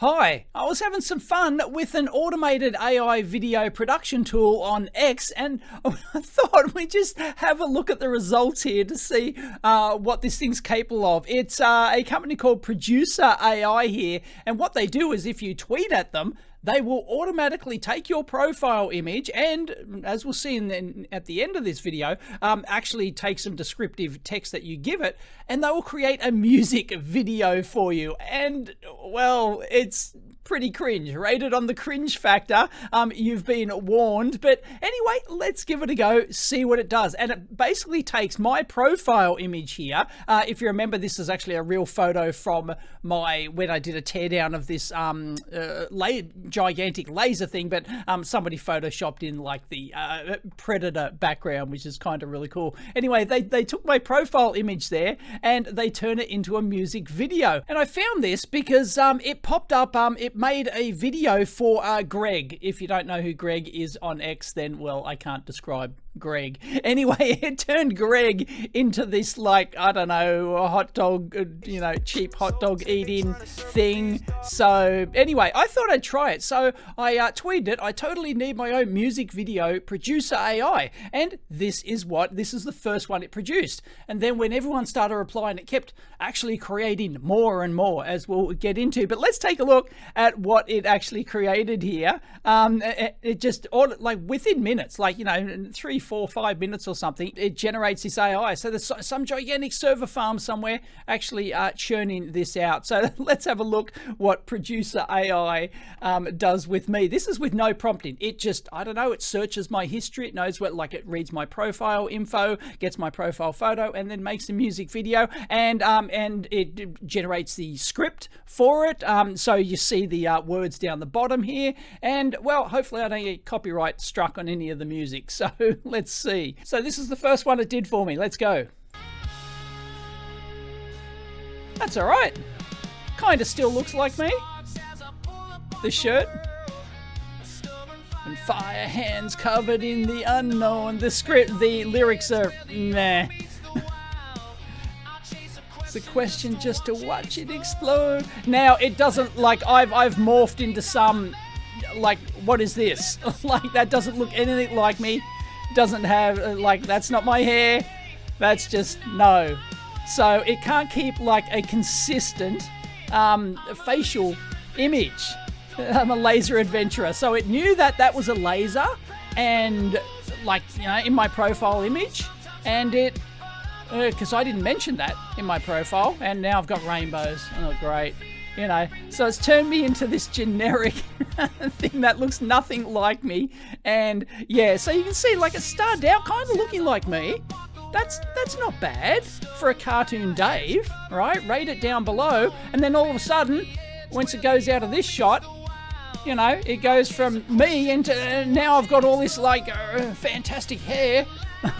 Hi, I was having some fun with an automated AI video production tool on X, and I thought we'd just have a look at the results here to see what this thing's capable of. It's a company called Producer AI here, and what they do is if you tweet at them, they will automatically take your profile image and, as we'll see at the end of this video, actually take some descriptive text that you give it, and they will create a music video for you. And, well, it's pretty cringe. Rated on the cringe factor. You've been warned. But anyway, let's give it a go, see what it does. And it basically takes my profile image here. If you remember, this is actually a real photo from when I did a teardown of this gigantic laser thing, but somebody photoshopped in like the Predator background, which is kind of really cool. Anyway, they took my profile image there and they turn it into a music video. And I found this because it popped up, it made a video for Greg. If you don't know who Greg is on X, then, well, I can't describe Greg. Anyway, it turned Greg into this, like, I don't know, a hot dog, cheap hot dog eating thing. So anyway, I thought I'd try it. So I tweeted it. I totally need my own music video, Producer AI. And this is the first one it produced. And then when everyone started replying, it kept actually creating more and more, as we'll get into. But let's take a look at what it actually created here. It just, like, within minutes, like, 3, 4, 5 minutes or something, it generates this AI. So there's some gigantic server farm somewhere actually churning this out. So let's have a look what Producer AI does with me. This is with no prompting. It just, I don't know, it searches my history. It knows what, like, it reads my profile info, gets my profile photo, and then makes a music video, and it generates the script for it. So you see the words down the bottom here, and, well, hopefully I don't get copyright struck on any of the music. So let's see. So this is the first one it did for me. Let's go. That's all right. Kind of still looks like me. The shirt. And fire hands covered in the unknown. The script, the lyrics are meh. It's a question just to watch it explode. Now, it doesn't, like, I've morphed into some, like, what is this? Like, that doesn't look anything like me. Doesn't have, like, that's not my hair. That's just, no. So it can't keep, like, a consistent facial image. I'm a laser adventurer. So it knew that that was a laser, and, like, in my profile image, and it, because I didn't mention that in my profile, and now I've got rainbows. Oh, great. So it's turned me into this generic thing that looks nothing like me. And yeah, so you can see, like, it started out kind of looking like me. That's not bad for a cartoon Dave, right? Rate it down below. And then all of a sudden, once it goes out of this shot, it goes from me into, now I've got all this, like, fantastic hair.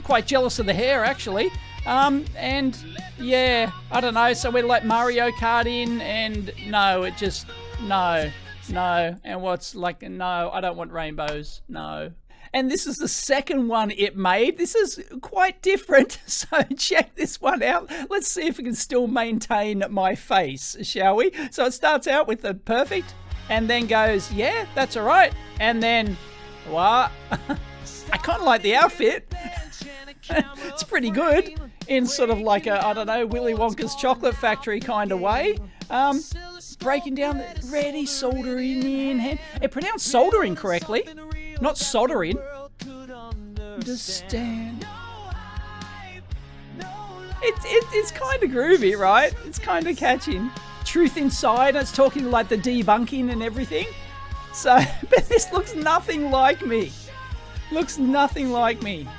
Quite jealous of the hair, actually. And yeah, I don't know, so we let Mario Kart in, and no, it just, no, and what's, like, no, I don't want rainbows, no. And this is the second one it made. This is quite different, so check this one out. Let's see if we can still maintain my face, shall we? So it starts out with the perfect, and then goes, yeah, that's all right, and then, what? I kind of like the outfit. It's pretty good in sort of like a, I don't know, Willy Wonka's chocolate factory kind of way. Breaking down the ready soldering in hand. It pronounced soldering correctly, not soldering. Understand. It's kind of groovy, right? It's kind of catching. Truth inside. It's talking like the debunking and everything. So, but this looks nothing like me. Looks nothing like me.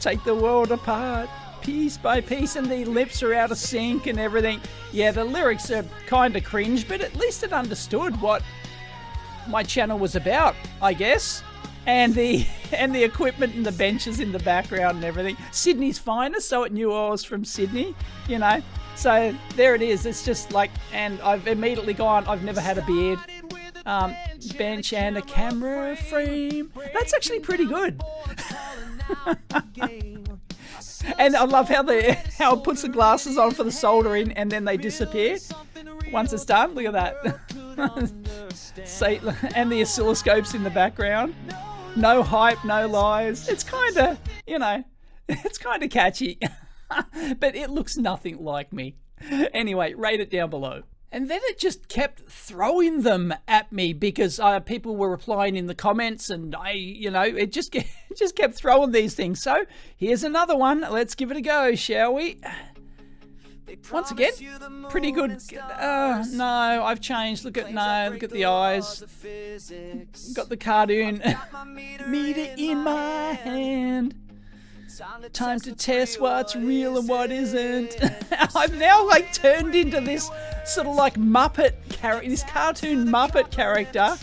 Take the world apart piece by piece, and the lips are out of sync and everything. Yeah, the lyrics are kind of cringe, but at least it understood what my channel was about, I guess. And the equipment and the benches in the background and everything. Sydney's finest, so it knew I was from Sydney, So there it is. It's just like, and I've immediately gone, I've never had a beard. Bench and a camera frame. That's actually pretty good. And I love how it puts the glasses on for the soldering, and then they disappear. once it's done. Look at that. And the oscilloscopes in the background. No hype, no lies. It's kind of, you know, it's kind of catchy. But it looks nothing like me. Anyway, rate it down below. And then it just kept throwing them at me because people were replying in the comments, and it just kept throwing these things. So here's another one. Let's give it a go, shall we? Once again, pretty good. No, I've changed. Look at the eyes. Got the cartoon meter in my hand. Time to test what's real and what isn't. I've now like turned into this sort of like Muppet character, this cartoon Muppet character.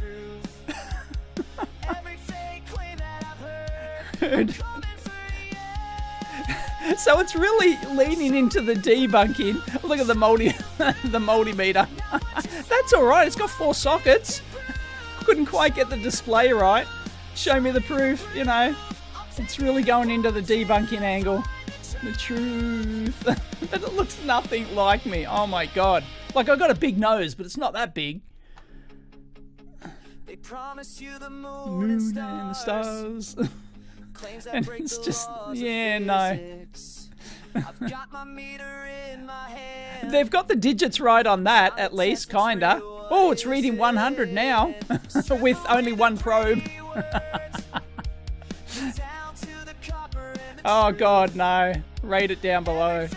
So it's really leaning into the debunking. Look at the multimeter. That's all right. It's got 4 sockets. Couldn't quite get the display right. Show me the proof, you know. It's really going into the debunking angle. The truth. But it looks nothing like me. Oh my god. Like, I got a big nose, but it's not that big. They promise you the Moon and the stars. And it's just, yeah, no. I've got my meter in my hand. They've got the digits right on that, at least, kinda. Oh, it's reading 100 now. With only one probe. Oh god, no. Rate it down below.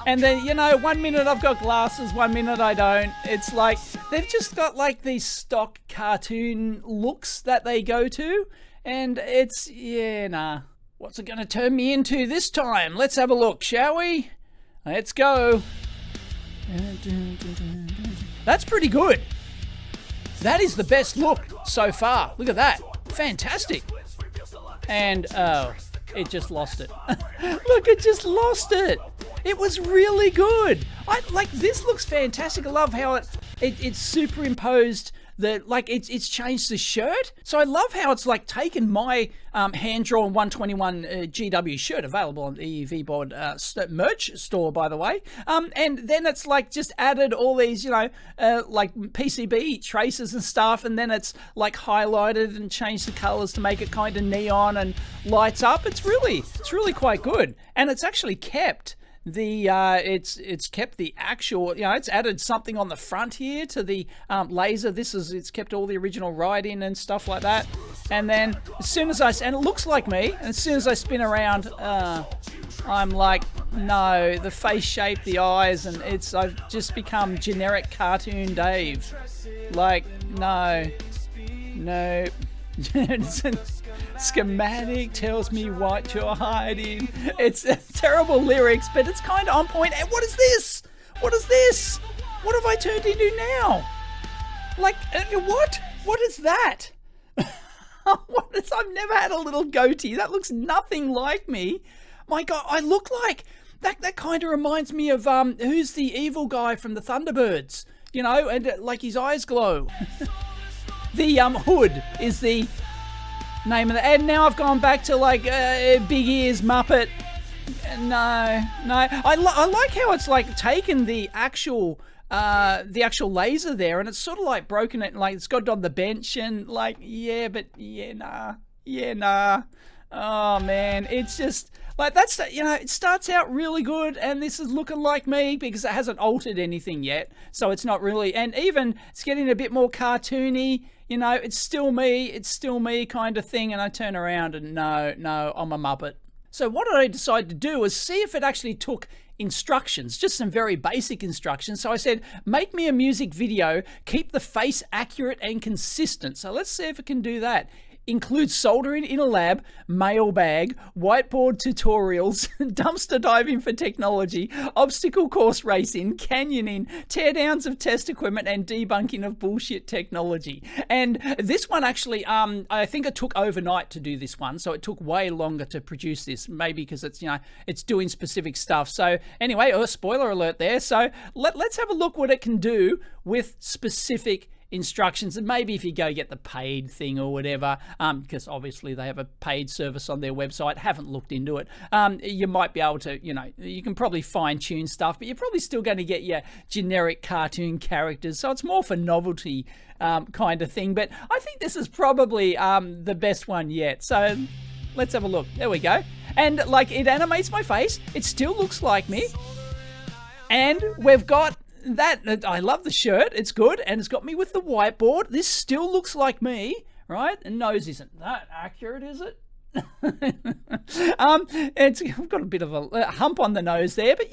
And then, you know, 1 minute I've got glasses, 1 minute I don't. It's like, they've just got like these stock cartoon looks that they go to. And it's, yeah, nah. What's it gonna turn me into this time? Let's have a look, shall we? Let's go. That's pretty good. That is the best look so far. Look at that. Fantastic. And, oh, it just lost it. Look, it just lost it. It was really good. This looks fantastic. I love how it's superimposed it's changed the shirt. So I love how it's like taken my hand-drawn 121 GW shirt, available on the VBOD merch store, by the way. And then it's like just added all these, like PCB traces and stuff, and then it's like highlighted and changed the colors to make it kind of neon and lights up. It's really quite good, and it's actually kept it's kept the actual, it's added something on the front here to the laser. It's kept all the original writing and stuff like that. And then as soon as and it looks like me, and as soon as I spin around, I'm like, no, the face shape, the eyes, and I've just become generic cartoon Dave. Like, no. Schematic tells me what you're hiding. It's terrible lyrics, but it's kind of on point. And what is this? What is this? What have I turned into now? Like, what? What is that? I've never had a little goatee. That looks nothing like me. My God, I look like that. Kind of reminds me of who's the evil guy from the Thunderbirds? And like his eyes glow. The Hood is the name of the, and now I've gone back to like Big Ears Muppet. No, I like how it's like taken the actual laser there, and it's sort of like broken it, like it's got it on the bench, and like nah. Oh man, it's just like that's it starts out really good, and this is looking like me because it hasn't altered anything yet, so it's not really, and even it's getting a bit more cartoony. It's still me kind of thing, and I turn around and no, I'm a Muppet. So what I decided to do was see if it actually took instructions, just some very basic instructions. So I said, make me a music video, keep the face accurate and consistent. So let's see if it can do that. Includes soldering in a lab, mailbag, whiteboard tutorials, dumpster diving for technology, obstacle course racing, canyoning, teardowns of test equipment, and debunking of bullshit technology. And this one actually, I think it took overnight to do this one, so it took way longer to produce this, maybe because it's doing specific stuff. So anyway, spoiler alert there. So let's have a look what it can do with specific instructions, and maybe if you go get the paid thing or whatever, because obviously they have a paid service on their website, haven't looked into it, you might be able to, you can probably fine tune stuff, but you're probably still going to get your generic cartoon characters, so it's more for novelty kind of thing. But I think this is probably the best one yet, so let's have a look. There we go. And like, it animates my face, it still looks like me, and we've got that. I love the shirt, it's good, and it's got me with the whiteboard. This still looks like me, right? And nose isn't that accurate, is it? I've got a bit of a hump on the nose there, but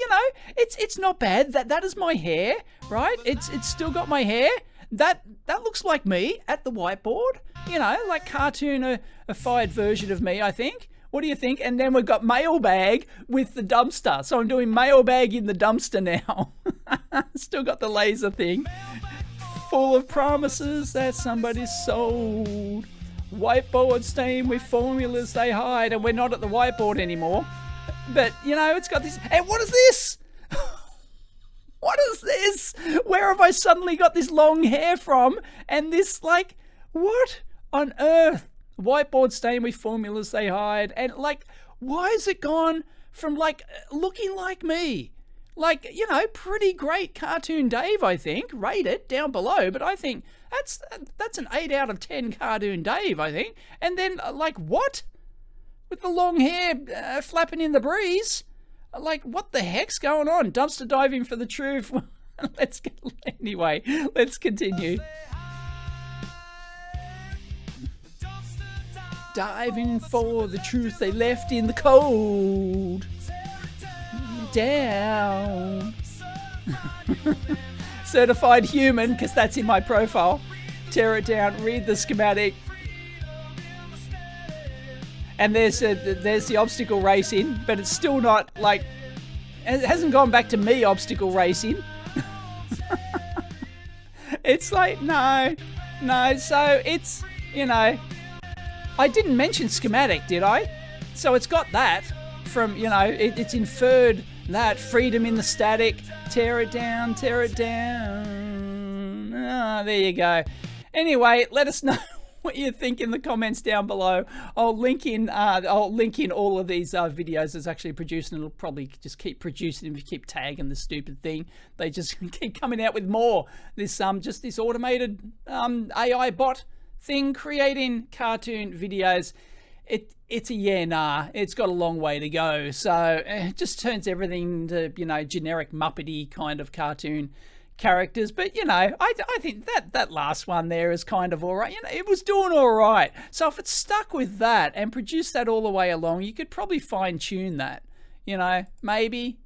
it's not bad. That is my hair, right? It's still got my hair. That looks like me at the whiteboard, like cartoonified version of me, I think. What do you think? And then we've got mailbag with the dumpster. So I'm doing mailbag in the dumpster now. Still got the laser thing. Full of promises that somebody's sold. Whiteboard stained with formulas they hide. And we're not at the whiteboard anymore. But, it's got this. And what is this? What is this? Where have I suddenly got this long hair from? And this, what on earth? Whiteboard stained with formulas they hide. And why has it gone from looking like me? Pretty great Cartoon Dave, I think. Rate it down below, but I think that's an 8 out of 10 Cartoon Dave, I think. And then what? With the long hair flapping in the breeze? What the heck's going on? Dumpster diving for the truth. Anyway, let's continue. Diving for the truth they left in the cold. Down. Certified human, because that's in my profile. Tear it down, read the schematic. And there's the obstacle racing, but it's still not it hasn't gone back to me obstacle racing. It's no. So it's, I didn't mention schematic, did I? So it's got that from, it's inferred that freedom in the static, tear it down. Ah, there you go. Anyway, let us know what you think in the comments down below. I'll link in all of these videos that's actually produced, and it'll probably just keep producing if you keep tagging the stupid thing. They just keep coming out with more. This just this automated AI bot thing creating cartoon videos. It's it's got a long way to go. So it just turns everything to generic Muppety kind of cartoon characters. But I think that last one there is kind of all right. It was doing all right. So if it's stuck with that and produced that all the way along, you could probably fine tune that. Maybe,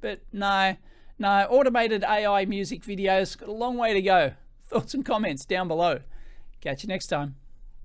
but no. Automated AI music videos got a long way to go. Thoughts and comments down below. Catch you next time.